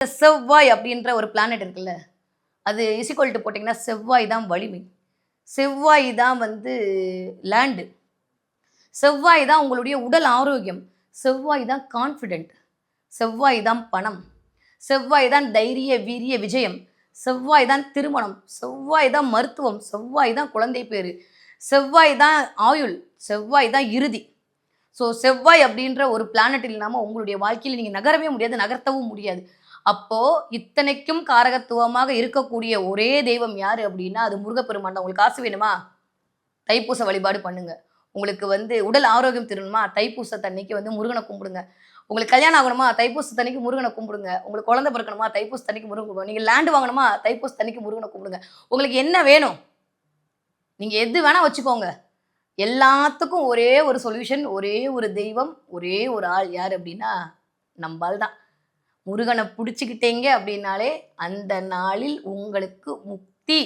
செவ்வாய் அப்படின்ற ஒரு பிளானட் இருக்குல்ல, அது இசிக்வல் டு போட்டிங்கன்னா செவ்வாய் தான் வலிமை. செவ்வாய் தான் வந்து லேண்டு. செவ்வாய் தான் உங்களுடைய உடல் ஆரோக்கியம். செவ்வாய் தான் கான்ஃபிடென்ட். செவ்வாய் தான் பணம். செவ்வாய் தான் தைரிய, வீரிய, விஜயம். செவ்வாய் தான் திருமணம். செவ்வாய் தான் மருத்துவம். செவ்வாய் தான் குழந்தை பேரு. செவ்வாய் தான் ஆயுள். செவ்வாய் தான் இறுதி. ஸோ செவ்வாய் அப்படின்ற ஒரு பிளானட் இல்லாமல் உங்களுடைய வாழ்க்கையில் நீங்கள் நகரவே முடியாது, நகர்த்தவும் முடியாது. அப்போ இத்தனைக்கும் காரகத்துவமாக இருக்கக்கூடிய ஒரே தெய்வம் யாரு அப்படின்னா, அது முருகப்பெருமான் தான். உங்களுக்கு காசு வேணுமா? தைப்பூச வழிபாடு பண்ணுங்க. உங்களுக்கு வந்து உடல் ஆரோக்கியம் திரும்பணுமா? தைப்பூசத்தன்னைக்கு வந்து முருகன கும்பிடுங்க. உங்களுக்கு கல்யாணம் ஆகணுமா? தைப்பூசத்தன்னைக்கு முருகன கும்பிடுங்க. உங்களுக்கு குழந்தை பிறக்கணுமா? தைப்பூசத்தன்னைக்கு முருகன கும்பிடுங்க. நீங்க லேண்ட் வாங்கணுமா? தைப்பூசத்தன்னைக்கு முருகன கும்பிடுங்க. உங்களுக்கு என்ன வேணும்? நீங்க எது வேணா வச்சுக்கோங்க. எல்லாத்துக்கும் ஒரே ஒரு சொல்யூஷன், ஒரே ஒரு தெய்வம், ஒரே ஒரு ஆள் யாரு அப்படின்னா, நம்பாள் தான். முருகன புடிச்சுக்கிட்டீங்க அப்படின்னாலே, அந்த நாளில் உங்களுக்கு முக்தி.